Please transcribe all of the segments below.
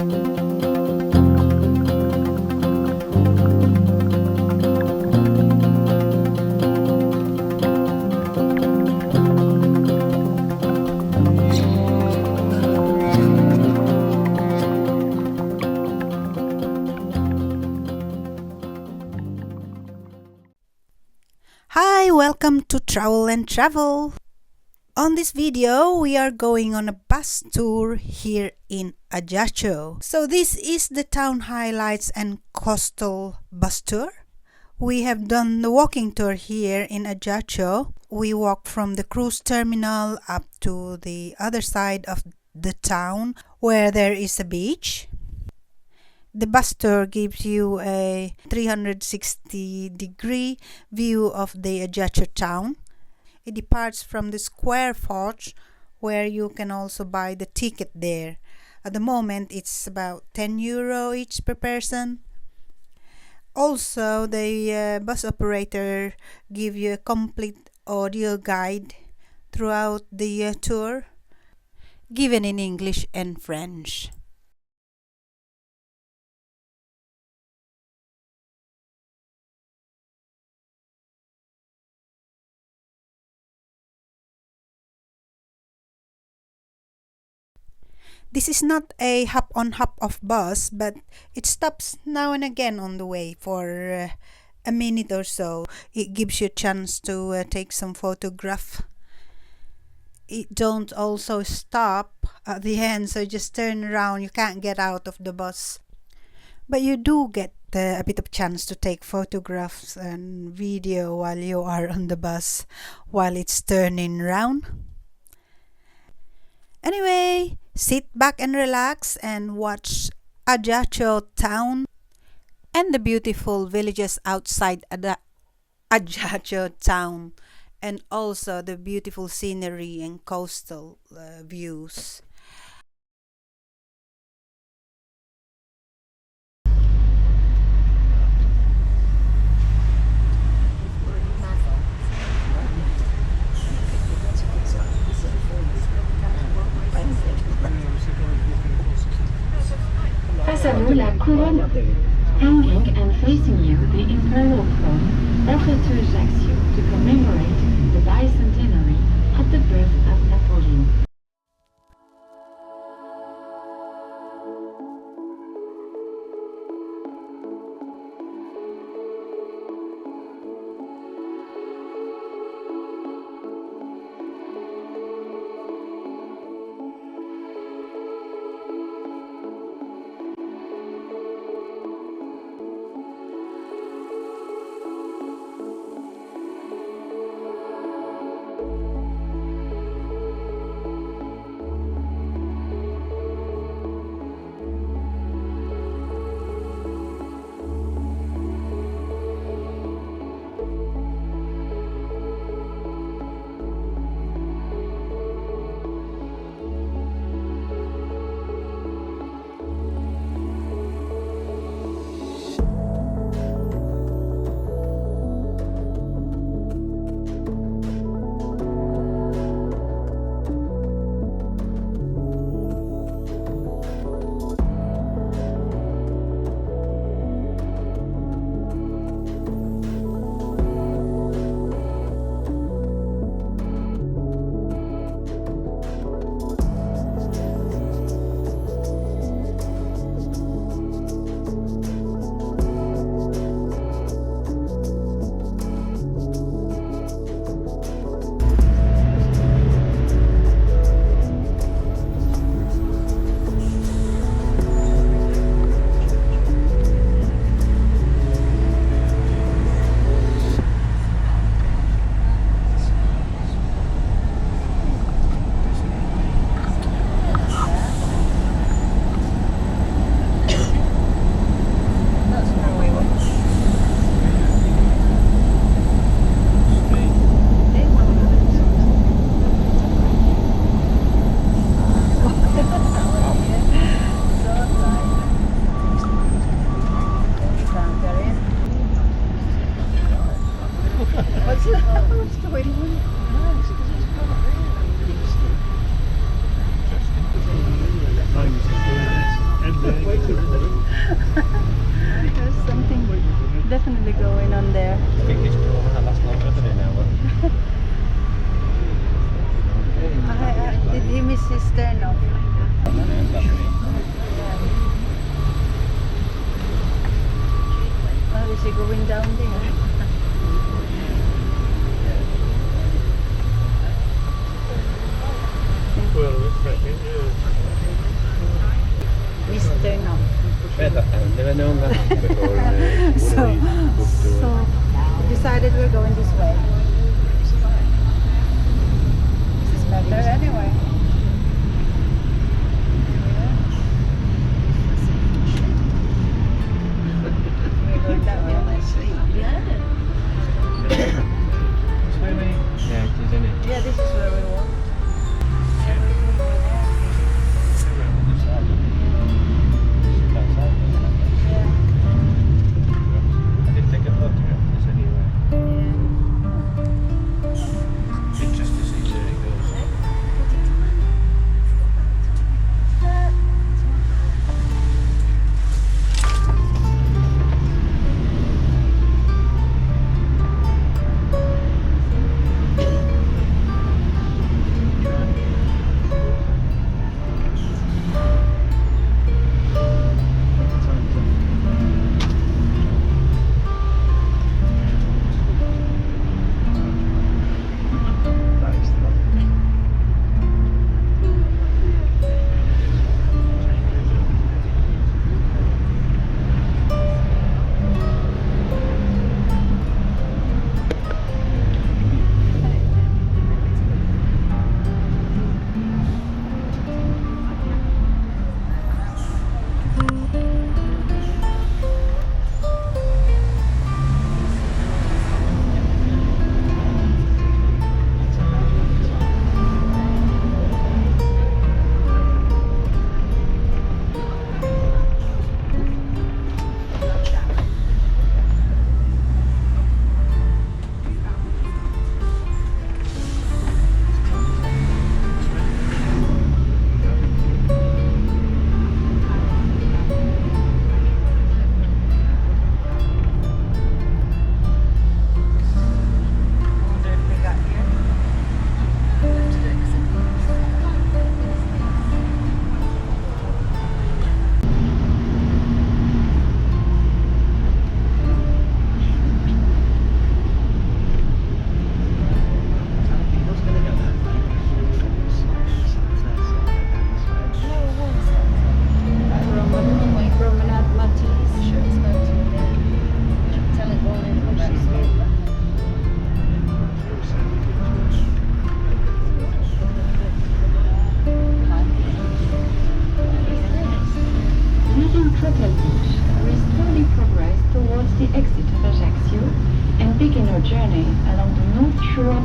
Hi, welcome to Travel and Travel. On this video, we are going on a bus tour here in Ajaccio. So this is the town highlights and coastal bus tour. We have done the walking tour here in Ajaccio. We walked from the cruise terminal up to the other side of the town where there is a beach. The bus tour gives you a 360-degree view of the Ajaccio town. It departs from the square forge where you can also buy the ticket there. At the moment, it's about €10 each per person. Also, the bus operator gives you a complete audio guide throughout the tour, given in English and French. This is not a hop-on hop-off bus, but it stops now and again on the way for a minute or so. It gives you a chance to take some photograph. It don't also stop at the end, so just turn around. You can't get out of the bus. But you do get a bit of chance to take photographs and video while you are on the bus, while it's turning around. Anyway, sit back and relax and watch Ajaccio town and the beautiful villages outside Ajaccio town, and also the beautiful scenery and coastal views. Face à vous, la couronne hanging and facing you, the imperial throne offered to Ajaccio to commemorate the bicentenary of the birth of Napoleon. There's something definitely going on there. Did he miss his turn off? Oh, is he going down there? Miss turn off. So decided we're going this way. This is better anyway. We're going that way. Yeah, this is where we walk.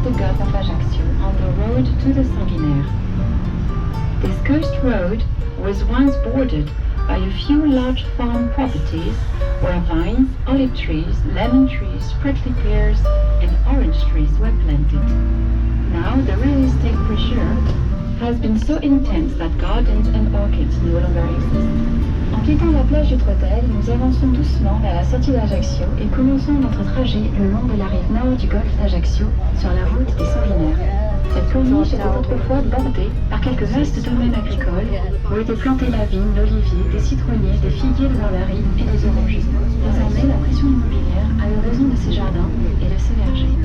the Gulf of Ajaccio on the road to the Sanguinaire. This coast road was once bordered by a few large farm properties where vines, olive trees, lemon trees, prickly pears and orange trees were planted. Now the real estate pressure has been so intense that gardens and orchids no longer exist. En quittant la plage du Trotel, nous avançons doucement vers la sortie d'Ajaccio et commençons notre trajet le long de la rive nord du golfe d'Ajaccio sur la route des Sanguinaires. Cette corniche était autrefois bordée par quelques vastes domaines agricoles où étaient plantés la vigne, l'olivier, des citronniers, des figuiers de mandarines et des orangers. Désormais, la pression immobilière a eu raison de ces jardins et de ces vergers.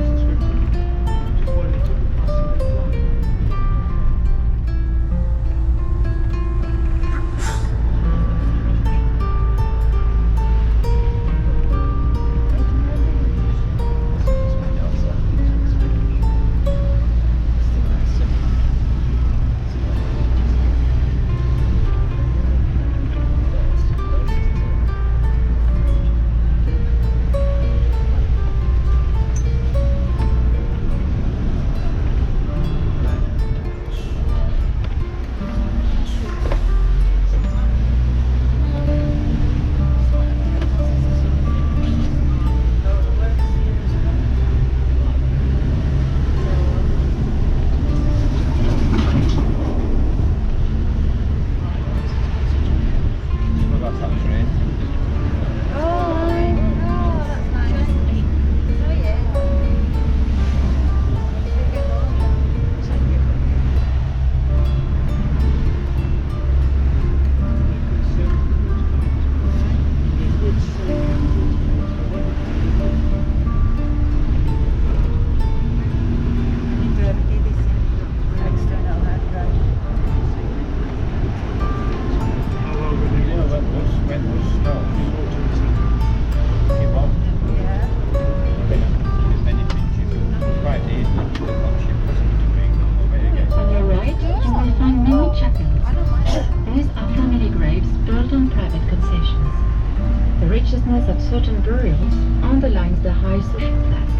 richness of certain burials underlines the high social class.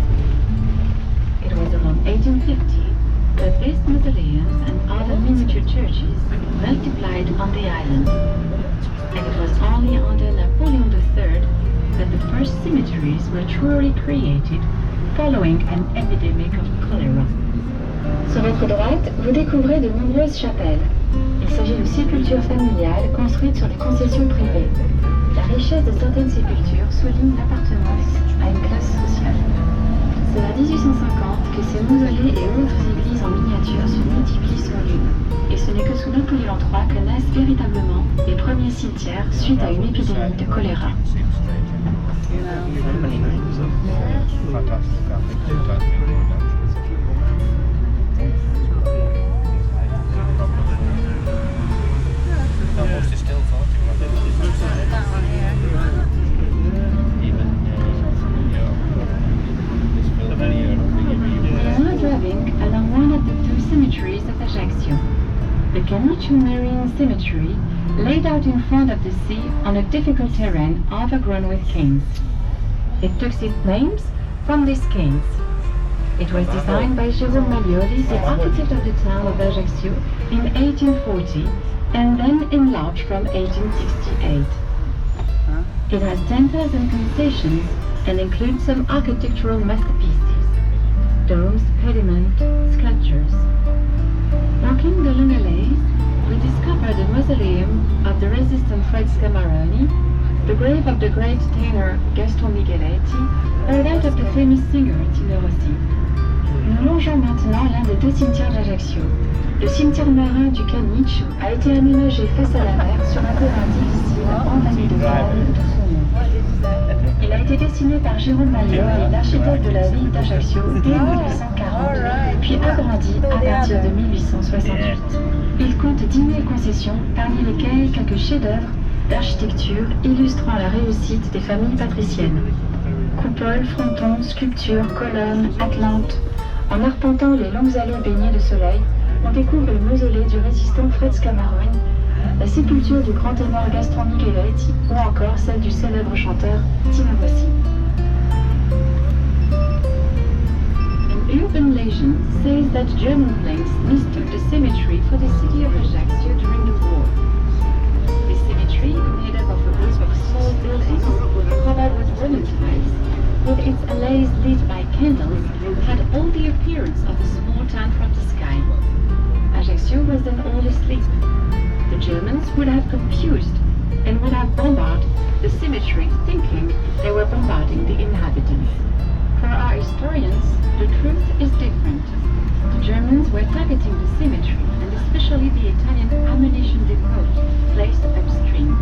It was around 1850 that these mausoleums and other miniature churches multiplied on the island. And it was only under Napoleon III that the first cemeteries were truly created following an epidemic of cholera. Sur votre droite, vous découvrez de nombreuses chapelles. Il s'agit de sépultures familiales construites sur des concessions privées. La richesse de certaines sépultures souligne l'appartenance à une classe sociale. C'est à 1850 que ces mausolées et autres églises en miniature se multiplient sur l'île. Et ce n'est que sous Napoléon III que naissent véritablement les premiers cimetières suite à une épidémie de choléra. We are now driving along one of the two cemeteries of Ajaccio, the Genoese Marine Cemetery, laid out in front of the sea on a difficult terrain overgrown with canes. It took its names from these canes. It was designed by Jérôme Mallioli, the architect of the town of Ajaccio, in 1840 and then enlarged from 1868. It has 10,000 concessions and includes some architectural masterpieces, domes, pediment, sculptures. Walking the long alleys, we discovered the mausoleum of the resistant Fred Scamaroni, the grave of the great tenor Gaston Micheletti, or that of the famous singer Tino Rossi. Nous longeons maintenant l'un des deux cimetières d'Ajaccio. Le cimetière marin du Caniche a été aménagé face à la mer sur un terrain difficile envahi de graves de son nom. Il a été dessiné par Jérôme Mallioli, l'architecte de la ville d'Ajaccio, dès 1840, puis agrandi à partir de 1868. Il compte 10 000 concessions, parmi lesquelles quelques chefs-d'œuvre d'architecture illustrant la réussite des familles patriciennes. Coupoles, frontons, sculptures, colonnes, atlantes. En arpentant les longues allées baignées de soleil, on découvre le mausolée du résistant Fred Scamaroni, la sépulture du grand ténor Gaston Micheletti ou encore celle du célèbre chanteur Tino Rossi. An urban legend says that German planes mistook the cemetery for the city of Ajaccio during the war. This cemetery, made up of a group of small buildings covered with wooden tiles, with its alleys lit by candles, had all the appearance of a small town from the sky. Ajaccio was then all asleep. The Germans would have confused and would have bombarded the cemetery thinking they were bombarding the inhabitants. For our historians, the truth is different. The Germans were targeting the cemetery and especially the Italian ammunition depot placed upstream.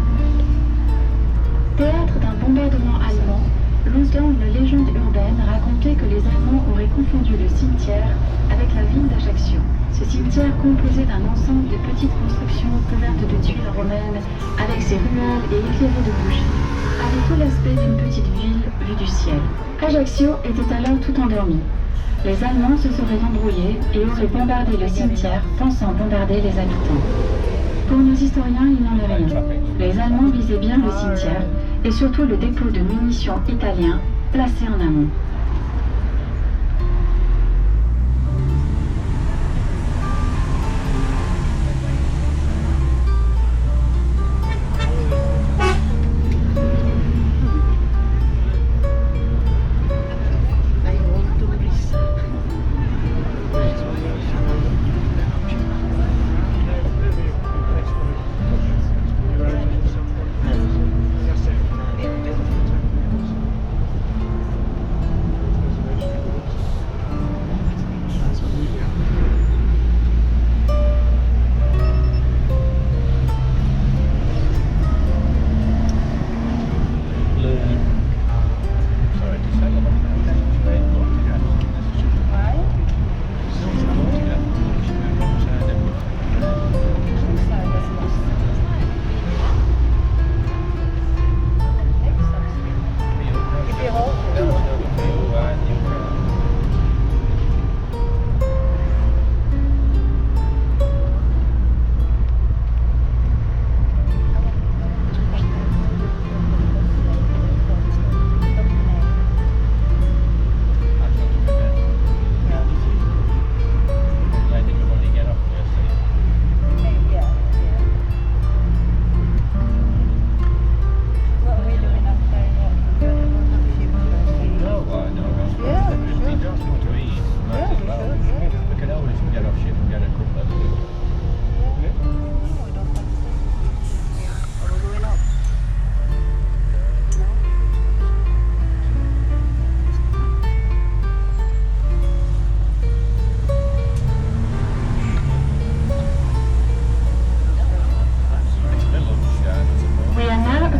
Théâtre d'un bombardement allemand, Lousdan, une légende urbaine, racontait que les Allemands auraient confondu le cimetière avec la ville d'Ajaccio. Ce cimetière composé d'un ensemble de petites constructions couvertes de tuiles romaines, avec ses ruelles et éclairées de bougies, avait tout l'aspect d'une petite ville vue du ciel. Ajaccio était alors tout endormi. Les Allemands se seraient embrouillés et auraient bombardé le cimetière, pensant bombarder les habitants. Pour nos historiens, il n'en est rien. Les Allemands visaient bien le cimetière et surtout le dépôt de munitions italien placé en amont.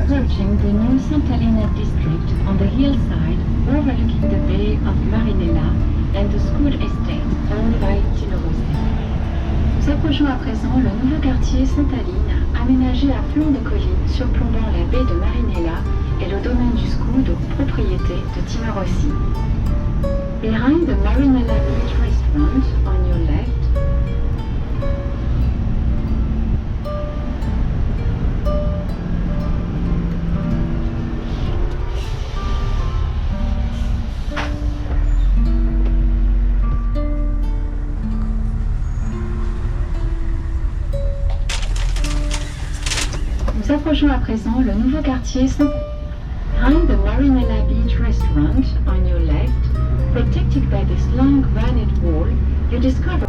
approaching the new Santalina District on the hillside overlooking the bay of Marinella and the school estate owned by Genoese. Nous approchons à présent le nouveau quartier Santalina, aménagé à flanc de colline surplombant la baie de Marinella et le domaine du Scudo, propriété de Tino Rossi. Behind the Marinella Beach restaurant on your left, nous approchons à présent le nouveau quartier Behind the Marinella Beach restaurant on your left, protected by this long granite wall, you discover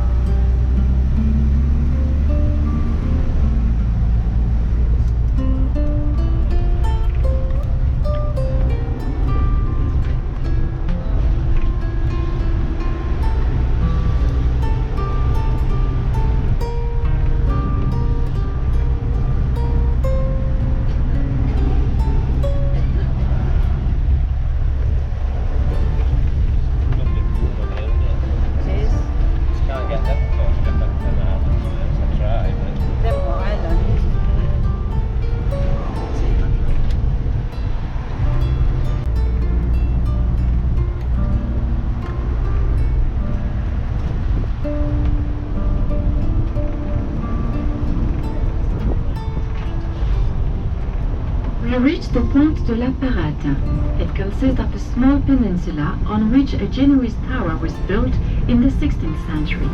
we reached the Point de la Parata. It consists of a small peninsula on which a Genoese tower was built in the 16th century.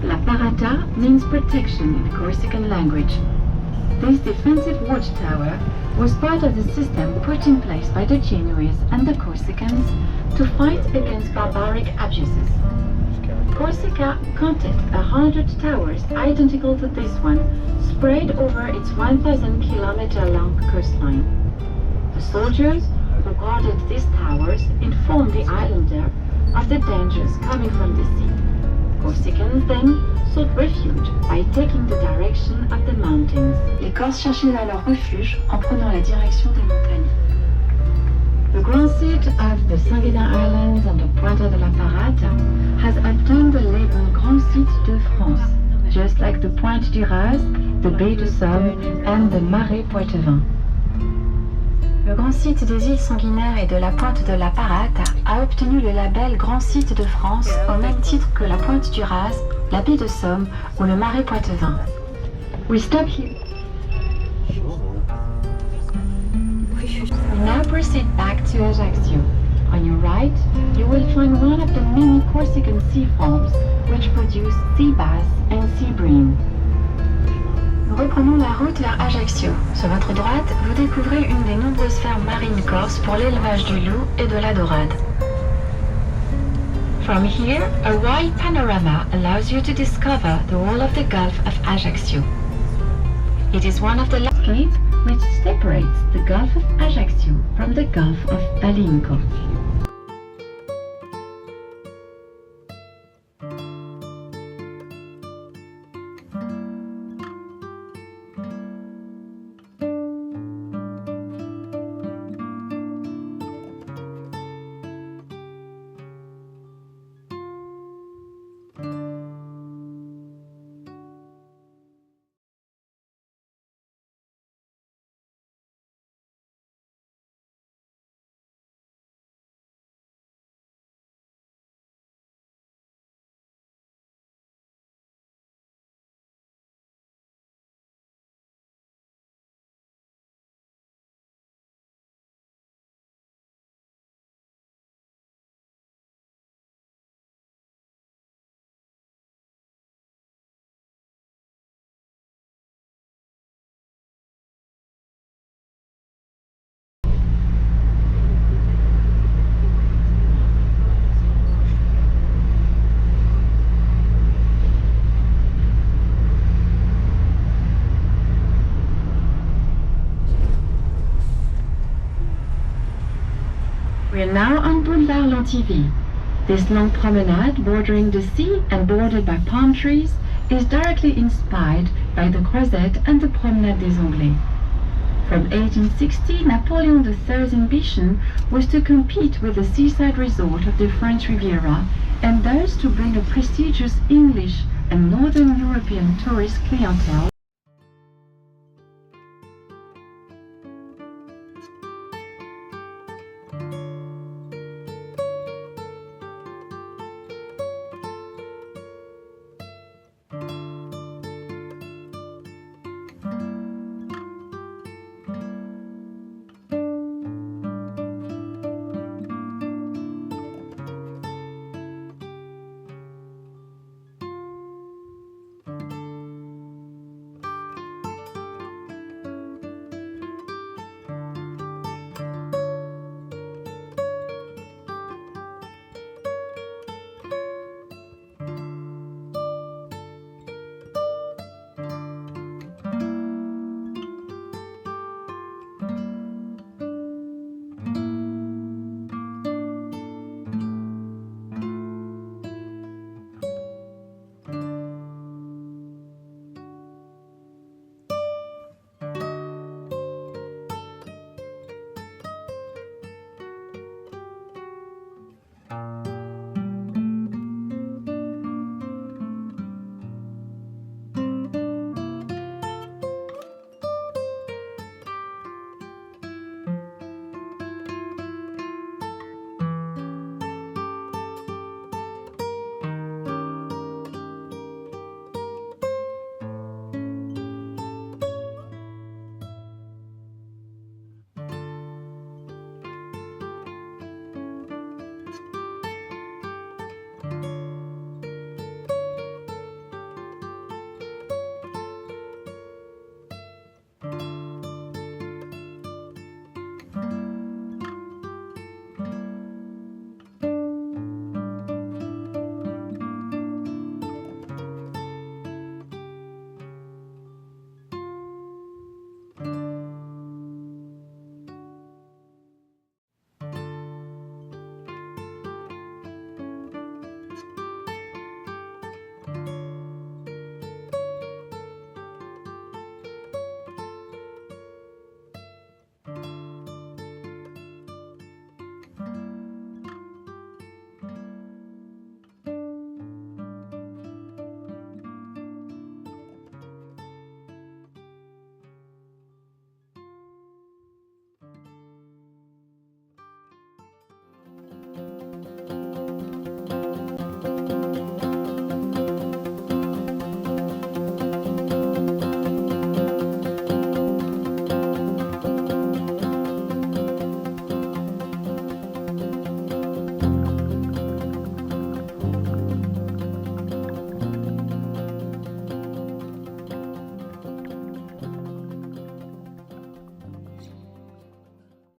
La Parata means protection in Corsican language. This defensive watchtower was part of the system put in place by the Genoese and the Corsicans to fight against barbaric abuses. Corsica counted 100 towers identical to this one, spread over its 1,000-kilometer-long coastline. The soldiers who guarded these towers informed the islander of the dangers coming from the sea. Corsicans then sought refuge by taking the direction of the mountains. Les Corses cherchaient alors refuge en prenant la direction des montagnes. The Grand Seat of the Sanguinar Islands and the Pointe de la Parata has obtained the label Grand Seat de France, just like the Pointe du Raz, the Baie de Somme and the Marais Poitevin. Le Grand Site des îles Sanguinaires et de la Pointe de la Parata a obtenu le label Grand Site de France au même titre que la Pointe du Raz, la Baie de Somme ou le Marais Poitevin. We stop here. We now proceed back to Ajaccio. On your right, you will find one of the many Corsican sea farms which produce sea bass and sea bream. Nous reprenons la route vers Ajaccio. Sur votre droite, vous découvrez une des nombreuses fermes marines corses pour l'élevage du loup et de la dorade. From here, a wide panorama allows you to discover the whole of the Gulf of Ajaccio. It is one of the landscapes which separates the Gulf of Ajaccio from the Gulf of Palinco. We are now on Boulevard Lantivy. This long promenade bordering the sea and bordered by palm trees is directly inspired by the Croisette and the Promenade des Anglais. From 1860, Napoleon III's ambition was to compete with the seaside resort of the French Riviera and thus to bring a prestigious English and Northern European tourist clientele